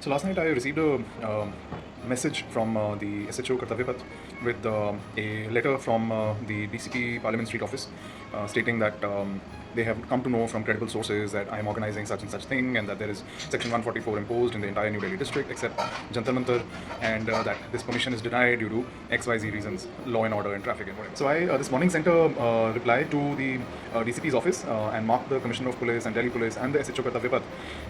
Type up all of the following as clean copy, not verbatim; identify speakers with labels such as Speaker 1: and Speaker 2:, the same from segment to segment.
Speaker 1: So last night I received a message from the SHO Kartavyapat with a letter from the DCP Parliament Street office stating that they have come to know from credible sources that I am organizing such and such thing, and that there is Section 144 imposed in the entire New Delhi district except Jantar Mantar, and that this permission is denied due to XYZ reasons, law and order and traffic and whatever. So I this morning sent a reply to the DCP's office and marked the Commissioner of Police and Delhi Police and the SHO Kartavyapat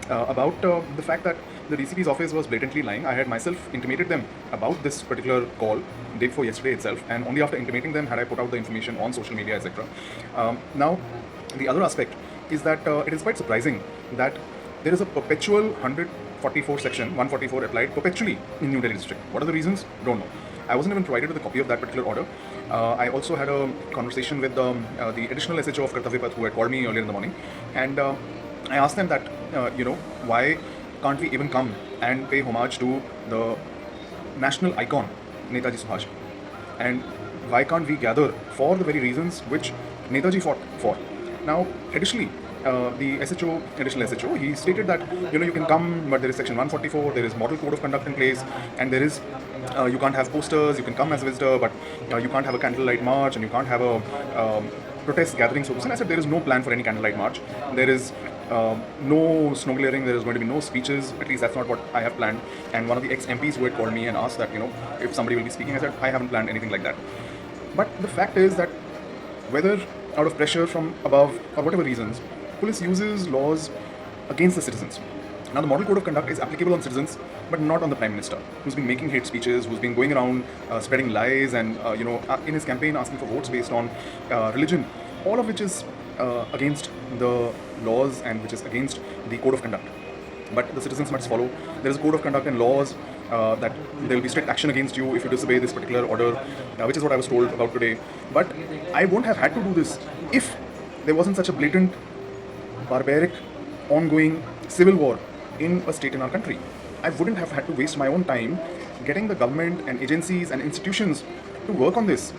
Speaker 1: about the fact that the DCP's office was blatantly lying. I had myself intimated them about this particular call day before yesterday itself, and only after intimating them had I put out the information on social media, etc. Now, the other aspect is that it is quite surprising that there is a perpetual 144 section 144 applied perpetually in New Delhi district. What are the reasons? Don't know. I wasn't even provided with a copy of that particular order. I also had a conversation with the additional SHO of Kartavyapat who had called me earlier in the morning, and I asked them that, why can't we even come and pay homage to the national icon, Netaji Subhash? And why can't we gather for the very reasons which Netaji fought for? Now, additionally, the additional SHO, he stated that, you can come, but there is Section 144, there is model code of conduct in place, and there is, you can't have posters, you can come as a visitor, but you can't have a candlelight march, and you can't have a protest gathering, so to say. And I said there is no plan for any candlelight march. There is no snow glaring, there is going to be no speeches, at least that's not what I have planned. And one of the ex-MPs who had called me and asked that, if somebody will be speaking, I said, I haven't planned anything like that. But the fact is that whether out of pressure from above or whatever reasons, police uses laws against the citizens. Now, the model code of conduct is applicable on citizens, but not on the Prime Minister, who's been making hate speeches, who's been going around spreading lies, and in his campaign asking for votes based on religion, all of which is against the laws and which is against the code of conduct. But the citizens must follow. There is a code of conduct and laws that there will be strict action against you if you disobey this particular order, which is what I was told about today. But I won't have had to do this if there wasn't such a blatant, barbaric, ongoing civil war in a state in our country. I wouldn't have had to waste my own time getting the government and agencies and institutions to work on this.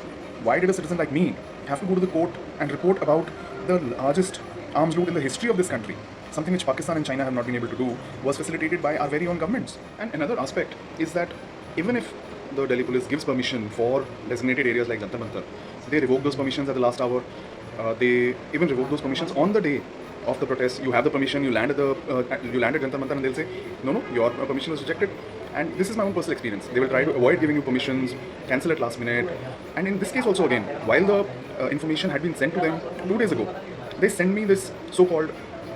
Speaker 1: Why did a citizen like me have to go to the court and report about the largest arms loot in the history of this country? Something which Pakistan and China have not been able to do was facilitated by our very own governments. And another aspect is that even if the Delhi police gives permission for designated areas like Jantar Mantar, they revoke those permissions at the last hour. They even revoke those permissions on the day of the protest. You have the permission, you land at Jantar Mantar, and they'll say, no, your permission is rejected. And this is my own personal experience. They will try to avoid giving you permissions, cancel at last minute. And in this case also again, while the information had been sent to them 2 days ago, they sent me this so-called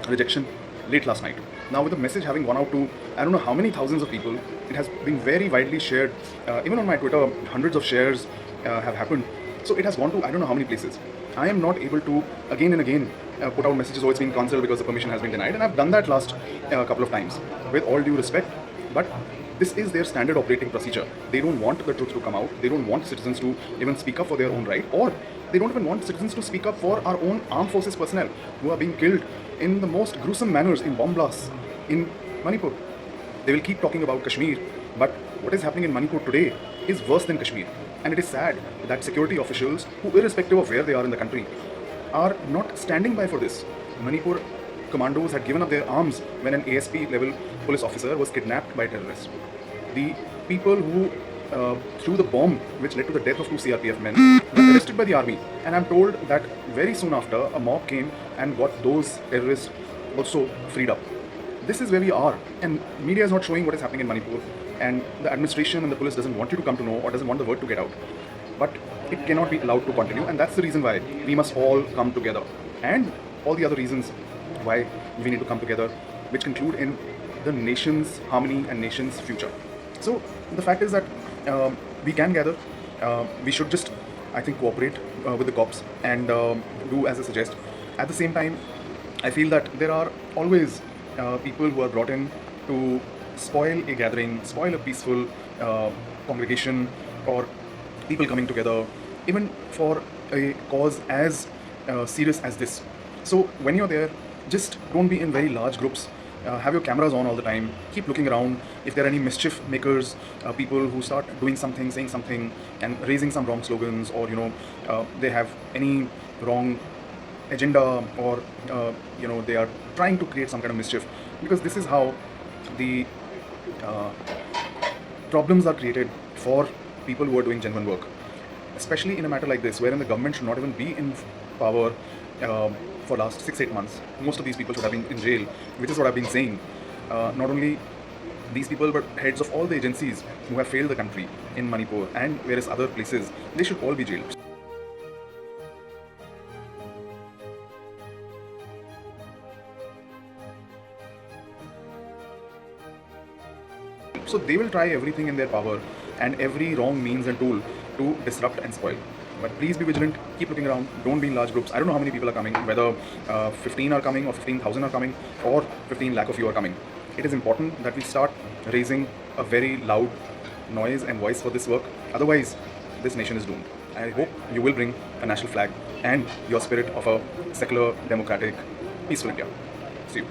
Speaker 1: rejection late last night. Now, with the message having gone out to I don't know how many thousands of people, it has been very widely shared. Even on my Twitter, hundreds of shares have happened. So it has gone to I don't know how many places. I am not able to again and again put out messages, oh, it's been cancelled because the permission has been denied, and I've done that last couple of times with all due respect. But this is their standard operating procedure. They don't want the truth to come out. They don't want citizens to even speak up for their own right, or they don't even want citizens to speak up for our own armed forces personnel who are being killed in the most gruesome manners in bomb blasts in Manipur. They will keep talking about Kashmir, but what is happening in Manipur today is worse than Kashmir. And it is sad that security officials, who irrespective of where they are in the country, are not standing by for this. Manipur commandos had given up their arms when an ASP level police officer was kidnapped by terrorists. The people who threw the bomb which led to the death of 2 CRPF men were arrested by the army, and I'm told that very soon after a mob came and got those terrorists also freed up. This is where we are, and media is not showing what is happening in Manipur, and the administration and the police doesn't want you to come to know or doesn't want the word to get out. But it cannot be allowed to continue, and that's the reason why we must all come together, and all the other reasons why we need to come together, which conclude in the nation's harmony and nation's future. So the fact is that we can gather. We should just, I think, cooperate with the cops and do as I suggest. At the same time, I feel that there are always people who are brought in to spoil a gathering, spoil a peaceful congregation, or people coming together, even for a cause as serious as this. So when you're there, just don't be in very large groups. Have your cameras on all the time. Keep looking around. If there are any mischief makers, people who start doing something, saying something, and raising some wrong slogans, or they have any wrong agenda, or they are trying to create some kind of mischief, because this is how the Uh, Problems are created for people who are doing genuine work, especially in a matter like this, wherein the government should not even be in power for last 6-8 months. Most of these people should have been in jail, which is what I've been saying. Not only these people, but heads of all the agencies who have failed the country in Manipur and various other places, they should all be jailed. So they will try everything in their power and every wrong means and tool to disrupt and spoil. But please be vigilant, keep looking around, don't be in large groups. I don't know how many people are coming, whether 15 are coming or 15,000 are coming or 15 lakh of you are coming. It is important that we start raising a very loud noise and voice for this work. Otherwise, this nation is doomed. I hope you will bring a national flag and your spirit of a secular, democratic, peaceful India. See you.